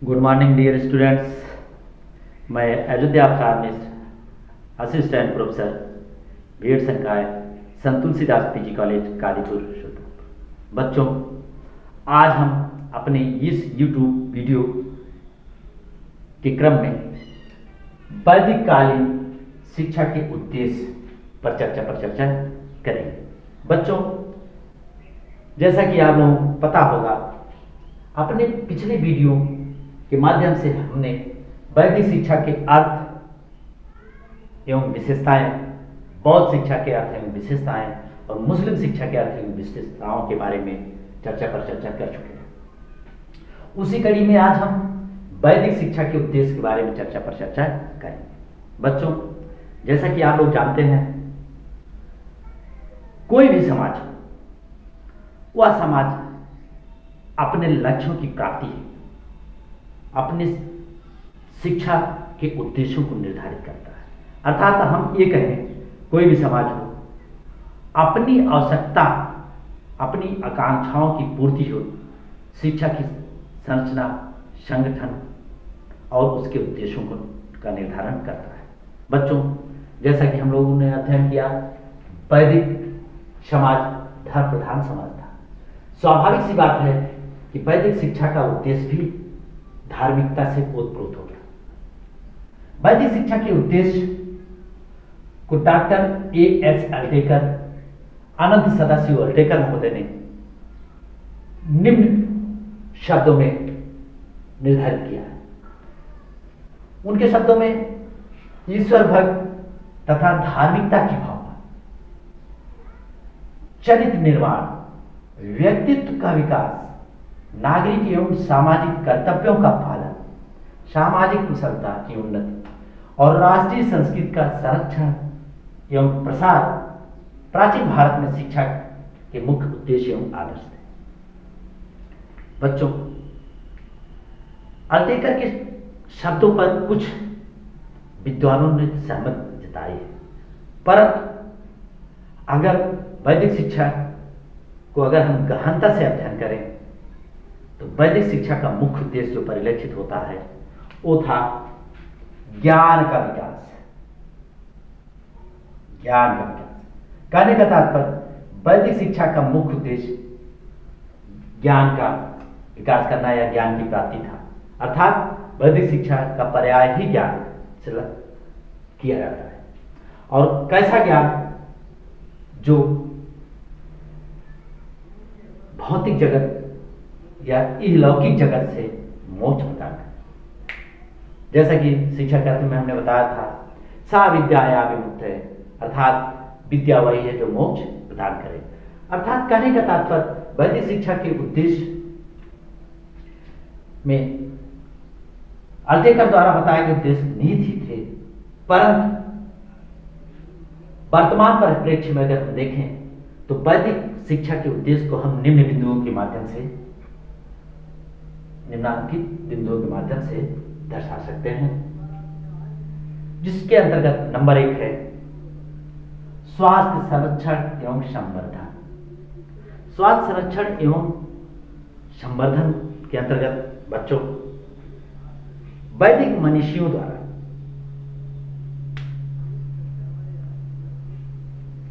Good morning dear students. मैं अयोध्या अवतार मिश्र, assistant professor BEd संकाय संत तुलसीदास पीजी कॉलेज कादीपुर शुल्तानपुर। बच्चों, आज हम अपने इस यूट्यूब वीडियो के क्रम में वैदिक कालीन शिक्षा के उद्देश्य पर चर्चा करेंगे। बच्चों, जैसा कि आप लोगों को पता होगा, अपने पिछले वीडियो के माध्यम से हमने वैदिक शिक्षा के अर्थ एवं विशेषताएं, बौद्ध शिक्षा के अर्थ एवं विशेषताएं और मुस्लिम शिक्षा के अर्थ एवं विशेषताओं के बारे में चर्चा कर चुके हैं। उसी कड़ी में आज हम वैदिक शिक्षा के उद्देश्य के बारे में चर्चा करेंगे। बच्चों, जैसा कि आप लोग जानते हैं, कोई भी समाज, वह समाज अपने लक्ष्यों की प्राप्ति, अपने शिक्षा के उद्देश्यों को निर्धारित करता है। अर्थात हम ये कहें, कोई भी समाज हो, अपनी आवश्यकता, अपनी आकांक्षाओं की पूर्ति हो, शिक्षा की संरचना, संगठन और उसके उद्देश्यों का निर्धारण करता है। बच्चों, जैसा कि हम लोगों ने अध्ययन किया, वैदिक समाज धर्म प्रधान समाज था। स्वाभाविक सी बात है कि वैदिक शिक्षा का उद्देश्य भी धार्मिकता से ओतप्रोत हो गया। वैदिक शिक्षा के उद्देश्य को डॉक्टर ए.एच. अल्टेकर, अनंत सदाशिव अल्टेकर महोदय ने निम्न शब्दों में निर्धारित किया है। उनके शब्दों में ईश्वर भक्त तथा धार्मिकता की भावना, चरित्र निर्माण, व्यक्तित्व का विकास, नागरिक एवं सामाजिक कर्तव्यों का पालन, सामाजिक कुशलता की उन्नति और राष्ट्रीय संस्कृति का संरक्षण एवं प्रसार प्राचीन भारत में शिक्षा के मुख्य उद्देश्य एवं आदर्श थे। बच्चों, अल्टेकर के शब्दों पर कुछ विद्वानों ने सहमत जताई है, परंतु अगर वैदिक शिक्षा को अगर हम गहनता से अध्ययन करें तो वैदिक शिक्षा का मुख्य उद्देश्य जो परिलक्षित होता है वो था ज्ञान का विकास। ज्ञान का विकास कहने का तात्पर्य, वैदिक शिक्षा का मुख्य उद्देश्य ज्ञान का विकास करना या ज्ञान की प्राप्ति था। अर्थात वैदिक शिक्षा का पर्याय ही ज्ञान से किया जाता है। और कैसा ज्ञान? जो भौतिक जगत या इहलौकिक जगत से मोक्ष प्रदान करे। जैसा कि शिक्षा के अर्थ में हमने बताया था, सा विद्या विमुक्त है, अर्थात विद्या वही है जो मोक्ष प्रदान करे। अर्थात कहने का तात्पर्य, वैदिक शिक्षा के उद्देश्य में अल्टेकर द्वारा बताए गए उद्देश्य निहित ही थे, परंतु वर्तमान परिप्रेक्ष्य में अगर हम देखें तो वैदिक शिक्षा के उद्देश्य को हम निम्न बिंदुओं के माध्यम से, निम्नांकित बिंदुओं के माध्यम से दर्शा सकते हैं, जिसके अंतर्गत नंबर 1 है स्वास्थ्य संरक्षण एवं संवर्धन। स्वास्थ्य संरक्षण एवं संवर्धन के अंतर्गत बच्चों, वैदिक मनीषियों द्वारा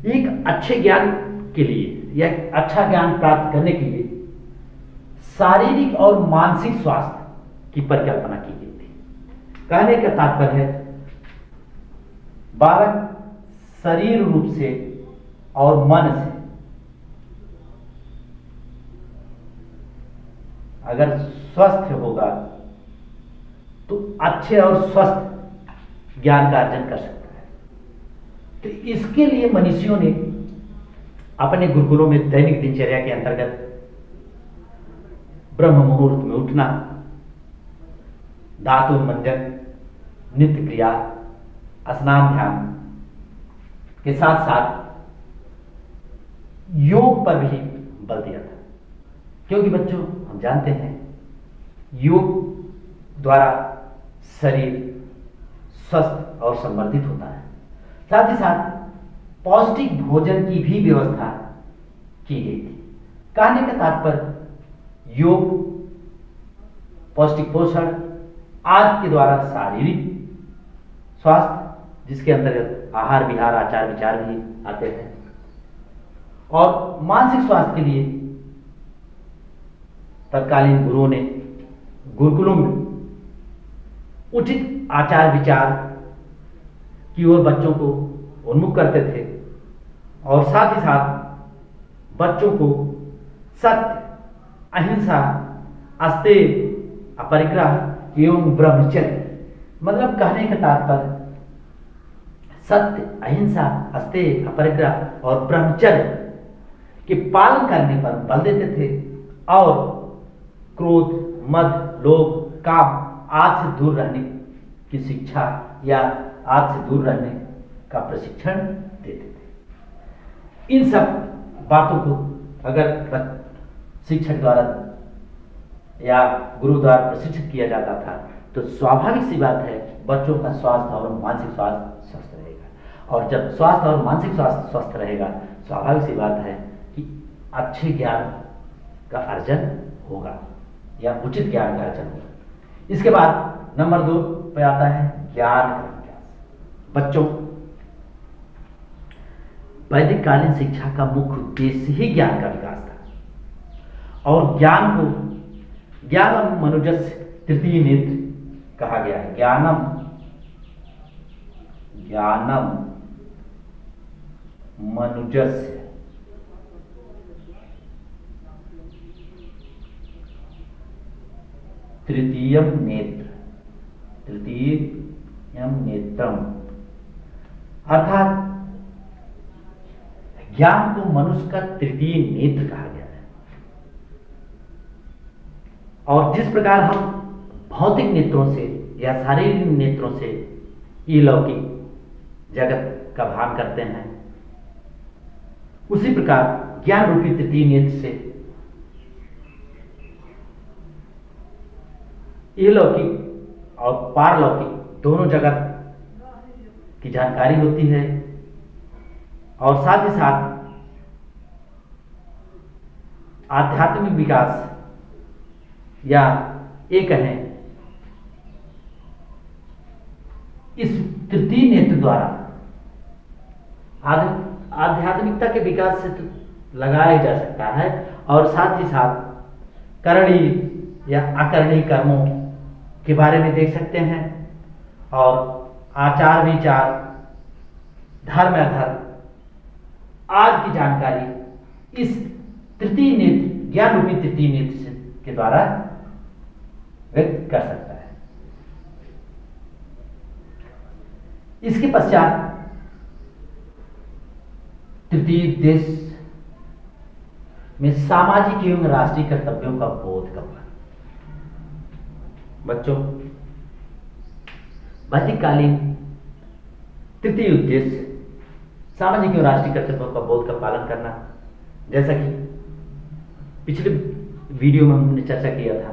एक अच्छे ज्ञान के लिए या अच्छा ज्ञान प्राप्त करने के लिए शारीरिक और मानसिक स्वास्थ्य की परिकल्पना की गई थी। कहने का तात्पर्य है, बालक शरीर रूप से और मन से अगर स्वस्थ होगा तो अच्छे और स्वस्थ ज्ञान का अर्जन कर सकता है। तो इसके लिए मनीषियों ने अपने गुरुकुलों में दैनिक दिनचर्या के अंतर्गत ब्रह्म मुहूर्त में उठना, दातुर्मंजन, नित्य क्रिया, स्नान ध्यान के साथ साथ योग पर भी बल दिया था। क्योंकि बच्चों, हम जानते हैं योग द्वारा शरीर स्वस्थ और संवर्धित होता है। साथ ही साथ पौष्टिक भोजन की भी व्यवस्था की गई थी। कहने का तात्पर्य, योग पौष्टिक पोषण आदि के द्वारा शारीरिक स्वास्थ्य, जिसके अंतर्गत आहार विहार आचार विचार भी आते हैं, और मानसिक स्वास्थ्य के लिए तत्कालीन गुरुओं ने गुरुकुलों में उचित आचार विचार की ओर बच्चों को उन्मुख करते थे, और साथ ही साथ बच्चों को सत्य, अहिंसा, अस्तेय, अपरिग्रह एवं ब्रह्मचर्य, मतलब कहने का तात्पर्य सत्य, अहिंसा, अस्तेय, अपरिग्रह और ब्रह्मचर्य के पालन करने पर बल देते थे, और क्रोध, मद, लोभ, काम आदि से दूर रहने की शिक्षा या आदि से दूर रहने का प्रशिक्षण देते थे। इन सब बातों को अगर शिक्षक द्वारा या गुरु द्वारा प्रशिक्षित किया जाता था तो स्वाभाविक सी बात है बच्चों का स्वास्थ्य और मानसिक स्वास्थ्य स्वस्थ रहेगा, और जब स्वास्थ्य और मानसिक स्वास्थ्य स्वस्थ रहेगा, स्वाभाविक सी बात है कि अच्छे ज्ञान का अर्जन होगा या उचित ज्ञान का अर्जन होगा। इसके बाद नंबर 2 पे आता है ज्ञान का विकास। बच्चों, वैदिक कालीन शिक्षा का मुख्य उद्देश्य ही ज्ञान का विकास था, और ज्ञान को ज्ञानम मनुजस्य तृतीय नेत्र कहा गया है। ज्ञानम मनुजस्य तृतीयम नेत्रम, अर्थात ज्ञान को मनुष्य का तृतीय नेत्र कहा गया है। और जिस प्रकार हम भौतिक नेत्रों से या शारीरिक नेत्रों से अलौकिक जगत का भान करते हैं, उसी प्रकार ज्ञान रूपी तृतीय नेत्र से अलौकिक और पारलौकिक दोनों जगत की जानकारी होती है, और साथ ही साथ आध्यात्मिक विकास या ये कहें इस तृतीय नेत्र द्वारा आध्यात्मिकता के विकास से तो लगाया जा सकता है, और साथ ही साथ करणीय या अकरणीय कर्मों के बारे में देख सकते हैं, और आचार विचार, धर्म अधर्म आदि की जानकारी इस तृतीय नेत्र, ज्ञान रूपी तृतीय नेत्र के द्वारा व्यक्त कर सकता है। इसके पश्चात तृतीय उद्देश्य में सामाजिक एवं राष्ट्रीय कर्तव्यों का बोध करना। बच्चों, वैदिककालीन तृतीय उद्देश्य सामाजिक एवं राष्ट्रीय कर्तव्यों का बोध का पालन करना, जैसा कि पिछले वीडियो में हमने चर्चा किया था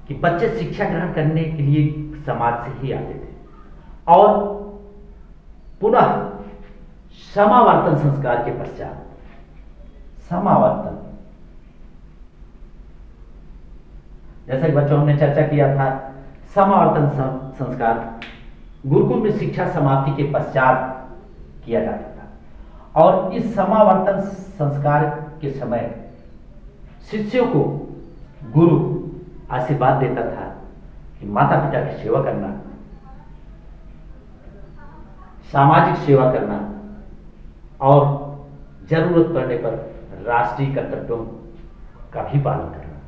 कि बच्चे शिक्षा ग्रहण करने के लिए समाज से ही आते थे, और पुनः समावर्तन संस्कार के पश्चात समावर्तन, जैसा कि बच्चों हमने चर्चा किया था, समावर्तन संस्कार गुरुकुल में शिक्षा समाप्ति के पश्चात किया जाता था, और इस समावर्तन संस्कार के समय शिष्यों को गुरु आशीर्वाद देता था कि माता पिता की सेवा करना, सामाजिक सेवा करना, और जरूरत पड़ने पर राष्ट्रीय कर्तव्यों का भी पालन करना,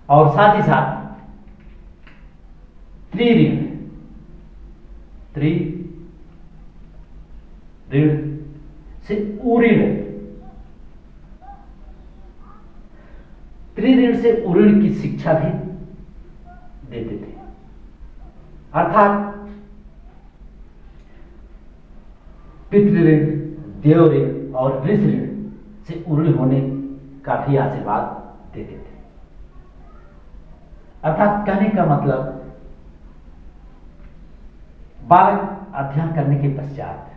और साथ ही साथ त्रिऋण से उऋण, त्रिऋण से उऋण की शिक्षा भी देते थे, अर्थात पितृऋण, देवऋण और ऋषऋण से उऋण होने का भी आशीर्वाद देते थे। अर्थात कहने का मतलब बालक अध्ययन करने के पश्चात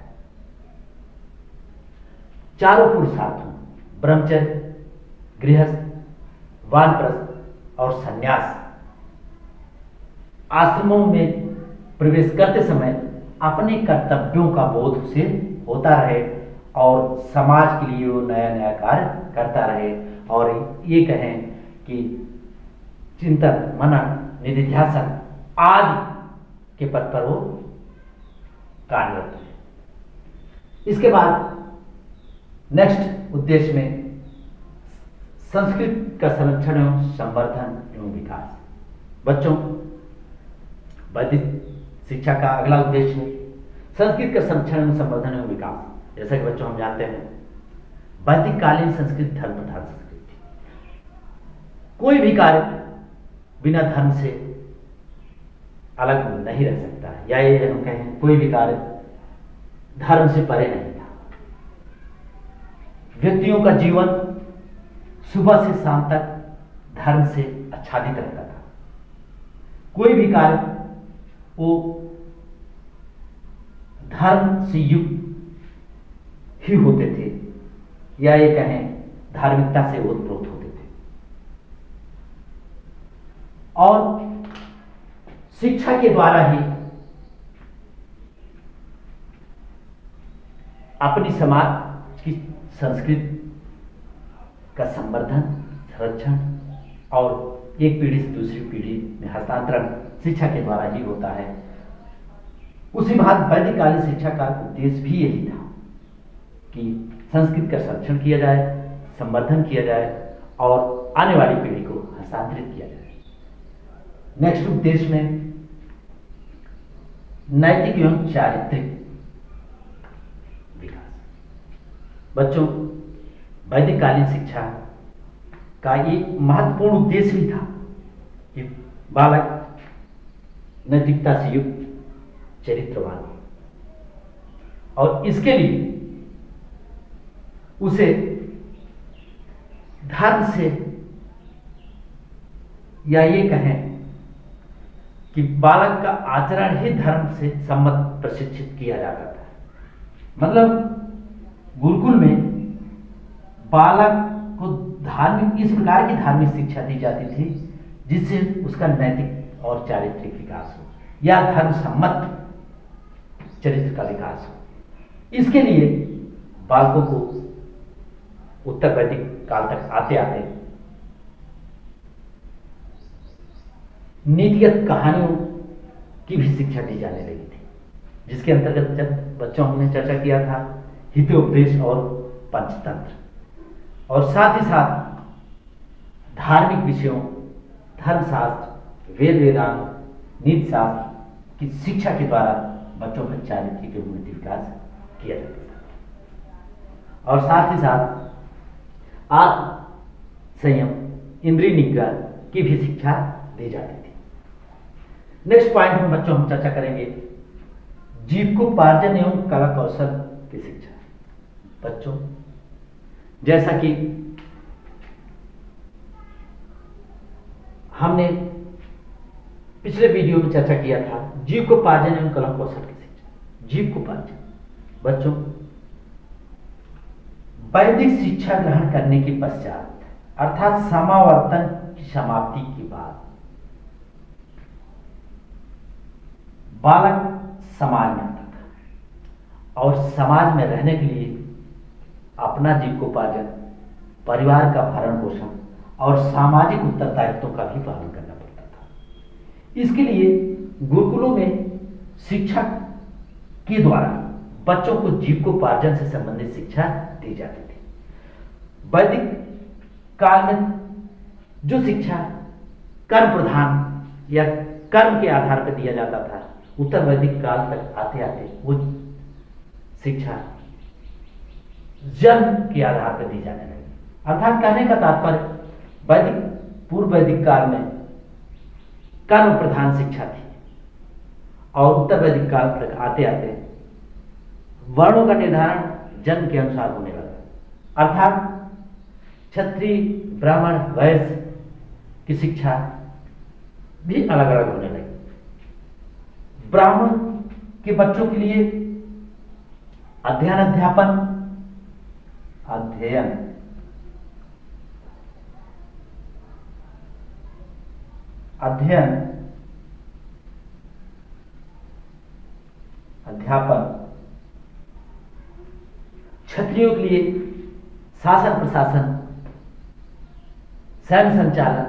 चारों पुरुषार्थों ब्रह्मचर्य, गृहस्थ, वानप्रस्थ और संन्यास आश्रमों में प्रवेश करते समय अपने कर्तव्यों का बोध उसे होता रहे और समाज के लिए वो नया नया कार्य करता रहे और ये कहें कि चिंतन मनन निधिध्यासन आदि के पद पर वो कार्यरत है। इसके बाद नेक्स्ट उद्देश्य में संस्कृत का संरक्षण एवं संवर्धन एवं विकास। बच्चों, वैदिक शिक्षा का अगला उद्देश्य है संस्कृत का संरक्षण एवं संवर्धन एवं विकास। जैसा कि बच्चों हम जानते हैं, वैदिक कालीन संस्कृत धर्म प्रधान संस्कृति थी। कोई भी कार्य बिना धर्म से अलग नहीं रह सकता है, या ये हम कहें कोई भी कार्य धर्म से परे नहीं था। व्यक्तियों का जीवन सुबह से शाम तक धर्म से आच्छादित रहता था। कोई भी कार्य वो धर्म से युक्त ही होते थे, या ये कहें धार्मिकता से ओतप्रोत होते थे। और शिक्षा के द्वारा ही अपनी समाज की संस्कृति का संवर्धन, संरक्षण और एक पीढ़ी से दूसरी पीढ़ी में हस्तांतरण शिक्षा के द्वारा ही होता है। उसी भांति वैदिककालीन शिक्षा का उद्देश्य भी यही था कि संस्कृत का संरक्षण किया जाए, संवर्धन किया जाए और आने वाली पीढ़ी को हस्तांतरित किया जाए। नेक्स्ट उद्देश्य में नैतिक एवं चारित्रिक विकास। बच्चों, वैदिककालीन शिक्षा का एक महत्वपूर्ण उद्देश्य भी था कि बालक नैतिकता से युक्त चरित्रवान, और इसके लिए उसे धर्म से, या ये कहें कि बालक का आचरण ही धर्म से सम्मत प्रशिक्षित किया जाता था। मतलब गुरुकुल में बालक को धार्मिक, इस प्रकार की धार्मिक शिक्षा दी जाती थी जिससे उसका नैतिक और चारित्रिक विकास हो, या धर्म सम्मत चरित्र का विकास हो। इसके लिए बालकों को उत्तर वैदिक काल तक आते आते नीतिगत कहानियों की भी शिक्षा दी जाने लगी थी, जिसके अंतर्गत जब बच्चों हमने चर्चा किया था हितोपदेश और पंचतंत्र, और साथ ही साथ धार्मिक विषयों, धर्मशास्त्र, वेद वेदांत, नीति शास्त्र की शिक्षा के द्वारा बच्चों का चारित्रिक एवं नैतिक विकास किया जाता था। और साथ ही साथ आत्म संयम, इंद्रिय निग्रह की भी शिक्षा दी जाती थी। नेक्स्ट पॉइंट में बच्चों हम चर्चा करेंगे जीविकोपार्जन एवं कला कौशल की शिक्षा। बच्चों, जैसा कि हमने पिछले वीडियो में चर्चा किया था, जीविकोपार्जन एवं कला कौशल की शिक्षा। जीविकोपार्जन, बच्चों, वैदिक शिक्षा ग्रहण करने के पश्चात अर्थात समावर्तन की समाप्ति के बाद बालक समाज में आता था और समाज में रहने के लिए अपना जीविकोपार्जन, परिवार का भरण पोषण और सामाजिक उत्तरदायित्वों का भी पालन करना पड़ता था। इसके लिए गुरुकुलों में शिक्षक के द्वारा बच्चों को जीविकोपार्जन से संबंधित शिक्षा दी जाती थी। वैदिक काल में जो शिक्षा कर्म प्रधान या कर्म के आधार पर दिया जाता था, उत्तर वैदिक काल तक आते आते वो शिक्षा जन्म के आधार पर दी जाने लगी। अर्थात कहने का तात्पर्य वैदिक, पूर्व वैदिक काल में कर्म प्रधान शिक्षा थी और उत्तर वैदिक काल तक आते आते वर्णों का निर्धारण जन्म के अनुसार होने लगा। अर्थात क्षत्रिय, ब्राह्मण, वैश्य की शिक्षा भी अलग अलग होने लगी। ब्राह्मण के बच्चों के लिए अध्ययन अध्ययन, अध्यापन, क्षत्रियों के लिए शासन प्रशासन, सैन्य संचालन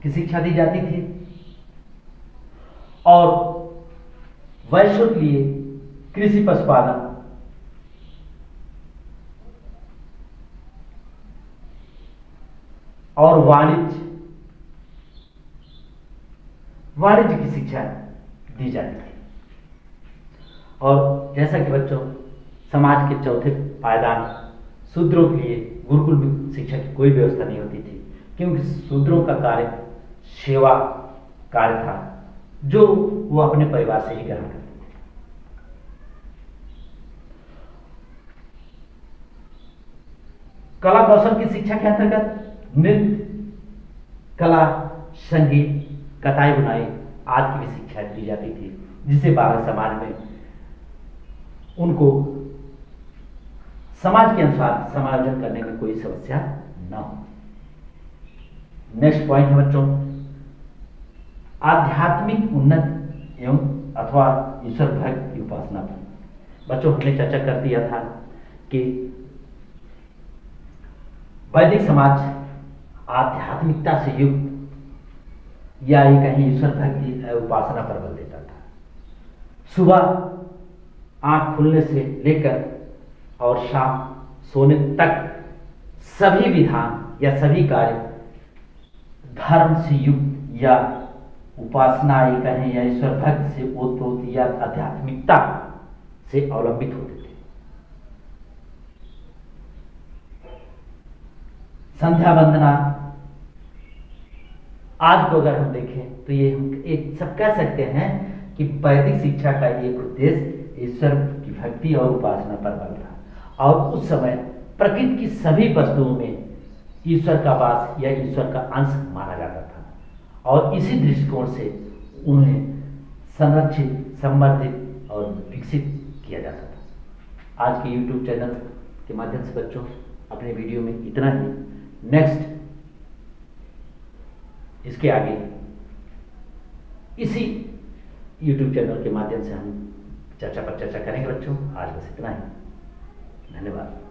की शिक्षा दी जाती थी और वैश्यों के लिए कृषि पशुपालन, और वाणिज्य की शिक्षा दी जाती थी। और जैसा कि बच्चों, समाज के चौथे पायदान शूद्रों के लिए गुरुकुल में शिक्षा की कोई व्यवस्था नहीं होती थी, क्योंकि शूद्रों का कार्य सेवा कार्य था जो वो अपने परिवार से ही ग्रहण करते थे। कला कौशल की शिक्षा के अंतर्गत नृत्य, कला, संगीत, कताई बुनाई आदि की भी शिक्षा दी जाती थी, जिससे बालक समाज में उनको समाज के अनुसार समायोजन करने में कोई समस्या न हो। नेक्स्ट पॉइंट है बच्चों, आध्यात्मिक उन्नति एवं अथवा ईश्वर भक्त की उपासना पर। बच्चों, हमने चर्चा कर दिया था कि वैदिक समाज आध्यात्मिकता से युक्त या ये कहीं ईश्वर भक्ति उपासना पर बल देता था। सुबह आंख खुलने से लेकर और शाम सोने तक सभी विधान या सभी कार्य धर्म से युक्त या उपासना ये कहें या ईश्वर भक्त से ओतप्रोत या आध्यात्मिकता से अवलंबित होते थे। संध्या वंदना आज को अगर हम देखें तो ये हम एक सब कह सकते हैं कि वैदिक शिक्षा का एक उद्देश्य ईश्वर की भक्ति और उपासना पर बल था, और उस समय प्रकृति की सभी वस्तुओं में ईश्वर का वास या ईश्वर का अंश माना जाता था, और इसी दृष्टिकोण से उन्हें संरक्षित, संवर्धित और विकसित किया जाता था। आज के YouTube चैनल के माध्यम से बच्चों अपने वीडियो में इतना ही। नेक्स्ट इसके आगे इसी YouTube चैनल के माध्यम से हम चर्चा पर चर्चा करेंगे बच्चों। आज बस इतना ही। धन्यवाद।